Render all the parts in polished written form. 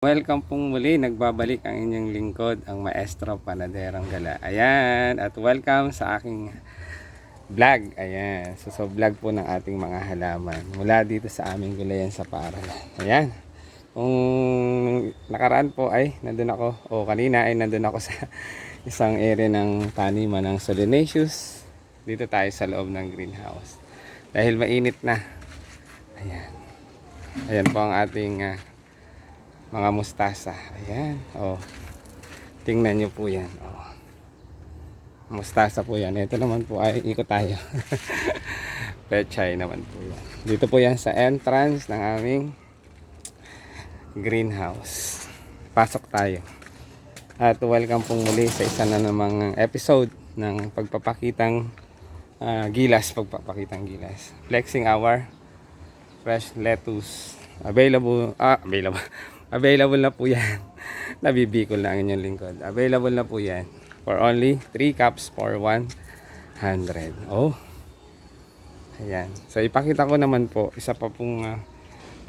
Welcome pong muli, nagbabalik ang inyong lingkod, ang Maestro Panaderong Gala. Ayan, at welcome sa aking vlog. Ayan, so vlog po ng ating mga halaman mula dito sa aming gulayan sa paaralan. Ayan, kung nakaraan po ay nandun ako, o kanina ay nandun ako sa isang area ng taniman ng Solanaceous. Dito tayo sa loob ng greenhouse. Dahil mainit na. Ayan, ayan po ang ating mga mustasa. Ayan. Oh. Tingnan nyo po yan. Oh. Mustasa po yan. Ito naman po ay ikot tayo. Pechay naman po yan. Dito po yan sa entrance ng aming greenhouse. Pasok tayo. At welcome pong muli sa isa na namang episode ng pagpapakitang gilas. Flexing our fresh lettuce. Available na po yan. Nabibikol na ang inyong lingkod. Available na po yan. For only 3 cups for 100. Oh. Ayan. So ipakita ko naman po isa pa pong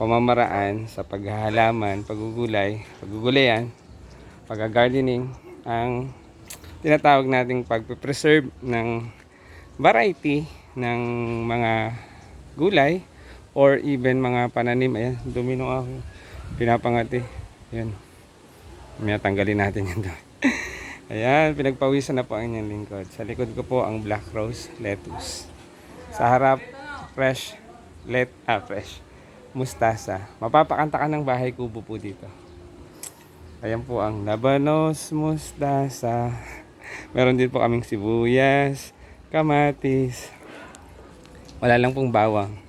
pamamaraan sa paghahalaman, paggugulayan, pag-gardening, ang tinatawag nating pag-preserve ng variety ng mga gulay or even mga pananim. Ayan, dumino ako. Pinapangati. Yan. May tanggalin natin yan doon. Ayan, pinagpawisan na po ang inyong lingkod. Sa likod ko po ang black rose lettuce. Sa harap, fresh mustasa. Mapapakanta ka ng bahay kubo po dito. Ayan po ang labanos mustasa. Meron din po kaming sibuyas, kamatis. Wala lang pong bawang.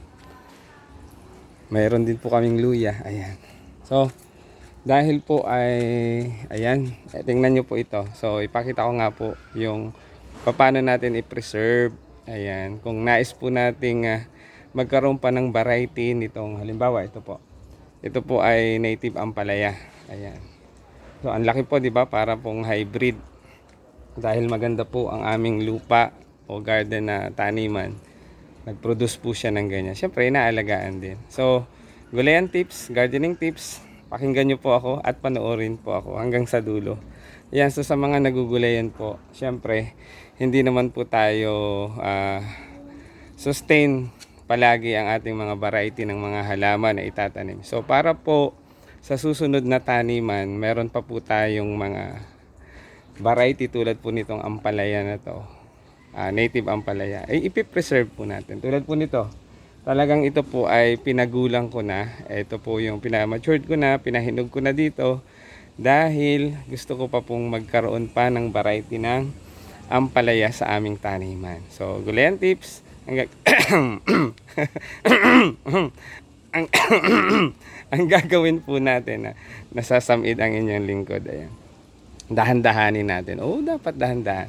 Mayroon din po kaming luya. Ayan. So, dahil po ay, ayan, tingnan nyo po ito. So, ipakita ko nga po yung paano natin i-preserve. Ayan, kung nais po nating magkaroon pa ng variety nitong, halimbawa, ito po. Ito po ay native ampalaya. Ayan. So, ang laki po, di ba? Para pong hybrid. Dahil maganda po ang aming lupa o garden na taniman. Nag-produce po siya ng ganyan. Siyempre, inaalagaan din. So, gulayan tips, gardening tips, pakinggan nyo po ako at panoorin po ako hanggang sa dulo. Yan, so sa mga nagugulayan po, syempre, hindi naman po tayo sustain palagi ang ating mga variety ng mga halaman na itatanim. So para po sa susunod na taniman, meron pa po tayong mga variety tulad po nitong ampalaya na to, native ampalaya, ay ipipreserve po natin. Tulad po nito. Talagang ito po ay pinagulang ko na. Ito po yung pinamatured ko na, pinahinog ko na dito. Dahil gusto ko pa pong magkaroon pa ng variety ng ampalaya sa aming taniman. So, gulayan tips. Ang gagawin po natin na nasasamid ang inyong lingkod. Ayan. Dahan-dahanin natin. Oh, dapat dahan-dahan.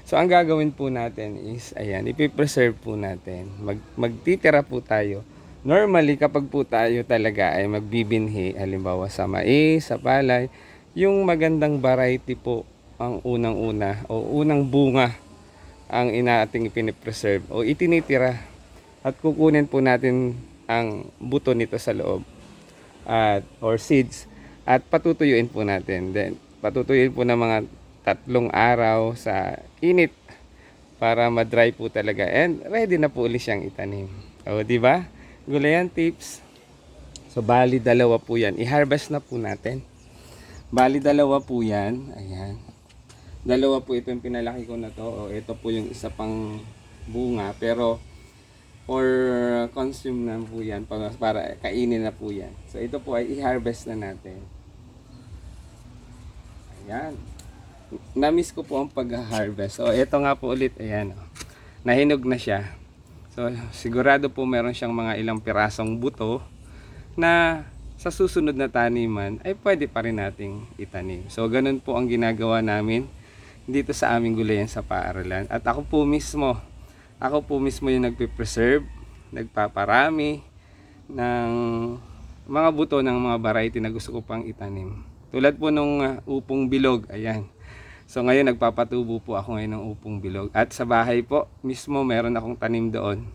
So, ang gagawin po natin is, ayan, ipipreserve po natin. Magtitira po tayo. Normally, kapag po tayo talaga ay magbibinhi, halimbawa sa mais, sa palay, yung magandang variety po ang unang-una o unang bunga ang ating ipinipreserve o itinitira. At kukunin po natin ang buto nito sa loob or seeds at patutuyuin po natin. Then, patutuyuin po ng mga 3 araw sa init para ma-dry po talaga and ready na po ulit siyang itanim. O, di ba? Gulayan tips. So, bali dalawa po 'yan. I-harvest na po natin. Bali dalawa po 'yan. Ayan. Dalawa po ito yung pinalaki ko na to. O, ito po yung isa pang bunga pero for consume na po 'yan para kainin na po 'yan. So, ito po ay i-harvest na natin. Ayan. Na-miss ko po ang pag-harvest. So, ito nga po ulit. Ayan. Nahinog na siya. So, sigurado po meron siyang mga ilang pirasong buto na sa susunod na taniman ay pwede pa rin nating itanim. So, ganun po ang ginagawa namin dito sa aming gulayan sa paaralan. At ako po mismo yung nagpipreserve, nagpaparami ng mga buto ng mga variety na gusto ko pang itanim. Tulad po nung upong bilog. Ayan. So ngayon nagpapatubo po ako ngayon ng upong bilog. At sa bahay po mismo meron akong tanim doon.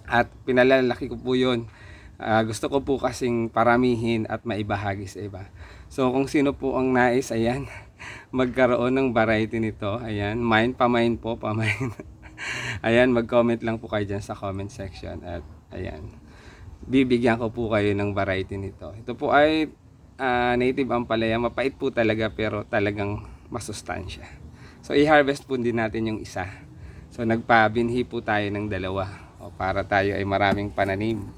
At pinalalaki ko po yun. Gusto ko po kasing paramihin at maibahagi sa iba. So kung sino po ang nais, ayan, magkaroon ng variety nito, ayan, pamain po, pamain. Ayan, mag-comment lang po kayo dyan sa comment section at ayan, bibigyan ko po kayo ng variety nito. Ito po ay native ampalaya, mapait po talaga pero talagang masustansya. So i-harvest po din natin yung isa. So nagpabinhi po tayo ng dalawa para tayo ay maraming pananim.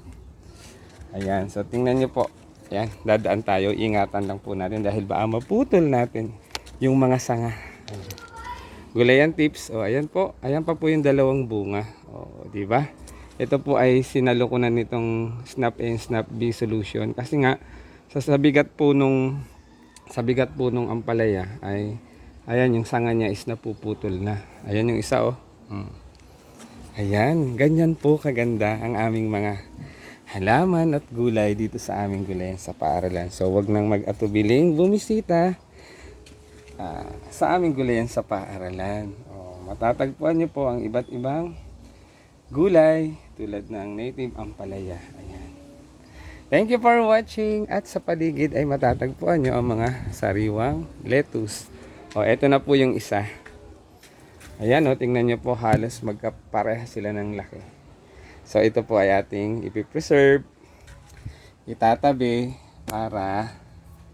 Ayan, so tingnan nyo po. Ayan, dadaan tayo, ingatan lang po natin dahil baka maputol natin yung mga sanga. Ayan. Gulayan tips. Ayan po. Ayan pa po yung dalawang bunga. Di ba? Ito po ay sinalukunan nitong Snap A and Snap B solution kasi nga sa bigat po nung ampalaya ay ayan yung sanga niya is napuputol na. Ayan yung isa Ayan, ganyan po kaganda ang aming mga halaman at gulay dito sa aming gulayan sa paaralan. So wag nang mag-atubiling bumisita sa aming gulayan sa paaralan. Matatagpuan niyo po ang iba't ibang gulay tulad ng native ampalaya. Ayan. Thank you for watching at sa paligid ay matatagpuan niyo ang mga sariwang lettuce. Ito na po yung isa. Ayan tingnan niyo po halos magkapareha sila ng laki. So ito po ay ating ipipreserve, itatabi para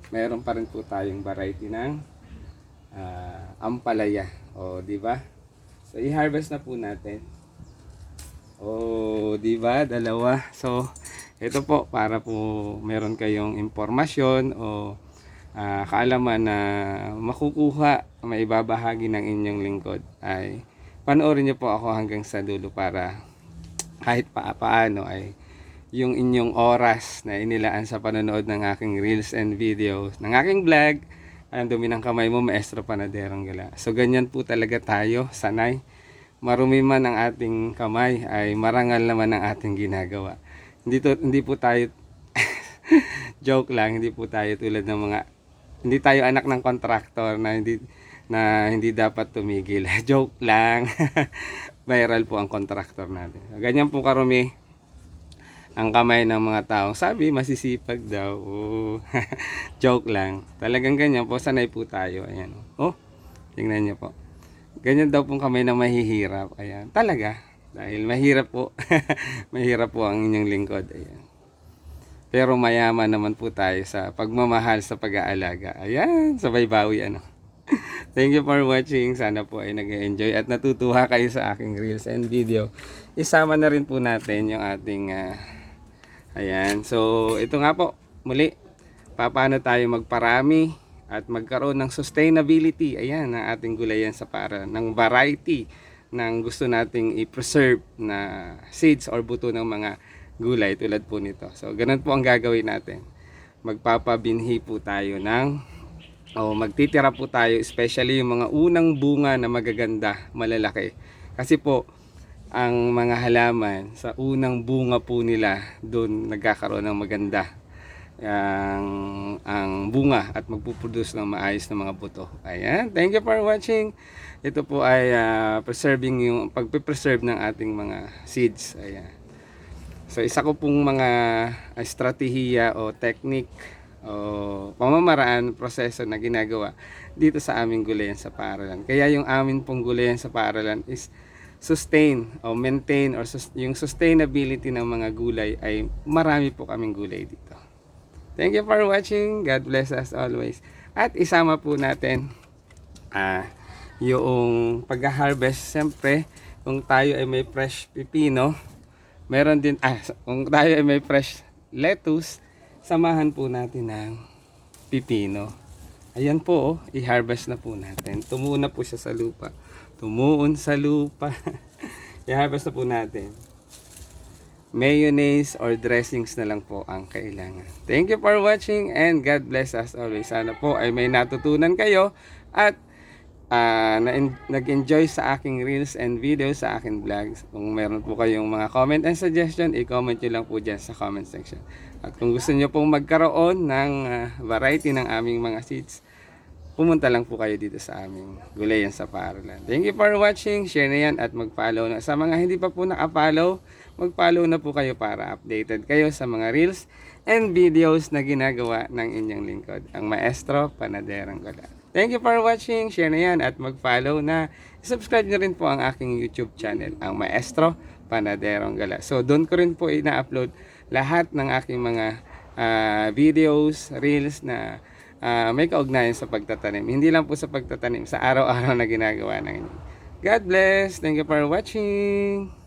meron pa rin po tayong variety ng ampalaya. Di ba? So i-harvest na po natin. Di ba? Dalawa. So ito po para po meron kayong impormasyon o kaalaman na makukuha, maibabahagi ng inyong lingkod ay panoorin niyo po ako hanggang sa dulo para kahit paano ay yung inyong oras na inilaan sa panonood ng aking reels and videos, ng aking vlog, ang dumi ng kamay mo, maestro panaderong gala. So ganyan po talaga tayo, sanay. Marumi man ang ating kamay ay marangal naman ang ating ginagawa. Hindi po tayo joke lang, hindi po tayo tulad ng hindi tayo anak ng kontraktor na hindi dapat tumigil. Joke lang. Viral po ang kontraktor natin. Ganyan po karumi ang kamay ng mga taong sabi masisipag daw. Joke lang. Talagang ganyan po, sanay po tayo. Ayan. Tingnan niyo po. Ganyan daw pong kamay na mahihirap. Ayan. Talaga. Dahil mahirap po. Mahirap po ang inyong lingkod. Ayan. Pero mayaman naman po tayo sa pagmamahal sa pag-aalaga. Ayan. Sabay bawi Thank you for watching. Sana po ay nag-enjoy at natutuwa kayo sa aking reels and video. Isama na rin po natin yung ating ayan. So ito nga po muli, paano tayo magparami at magkaroon ng sustainability, ayan, ng ating gulayan sa paaralan, ng variety ng gusto nating i-preserve na seeds or buto ng mga gulay tulad po nito. So ganun po ang gagawin natin. Magpapabinhi po tayo magtitira po tayo, especially yung mga unang bunga na magaganda, malalaki. Kasi po, ang mga halaman, sa unang bunga po nila, doon nagkakaroon ng maganda ang bunga at magpuproduce ng maayos na mga buto. Ayan, thank you for watching. Ito po ay preserving yung pagpe-preserve ng ating mga seeds. Ayan. So isa ko pong mga estratehiya o technique o pamamaraan, proseso na ginagawa dito sa aming gulayan sa paaralan. Kaya yung amin pong gulayan sa paaralan is sustain o maintain or yung sustainability ng mga gulay ay marami po kaming gulay dito. Thank you for watching. God bless us always. At isama po natin yung pag-harvest. Siyempre, kung tayo ay may fresh pipino, meron din, kung tayo ay may fresh lettuce, samahan po natin ng pipino. Ayan po, i-harvest na po natin. Tumuon na po siya sa lupa. Tumuon sa lupa. I-harvest na po natin. Mayonnaise or dressings na lang po ang kailangan. Thank you for watching and God bless us always. Sana po ay may natutunan kayo at nag-enjoy sa aking reels and videos, sa aking vlogs. Kung meron po kayong mga comment and suggestion, i-comment nyo lang po dyan sa comment section. At kung gusto nyo pong magkaroon ng variety ng aming mga seeds, pumunta lang po kayo dito sa aming gulayan sa paaralan. Thank you for watching. Share na yan at mag-follow na. Sa mga hindi pa po naka-follow, mag-follow na po kayo para updated kayo sa mga reels and videos na ginagawa ng inyong lingkod, ang Maestro Panaderong Gala. Thank you for watching. Share na yan at mag-follow na. Subscribe nyo rin po ang aking YouTube channel, ang Maestro Panaderong Gala. So, doon ko rin po ina-upload lahat ng aking mga videos, reels na may kaugnayan sa pagtatanim. Hindi lang po sa pagtatanim, sa araw-araw na ginagawa ng inyo. God bless. Thank you for watching.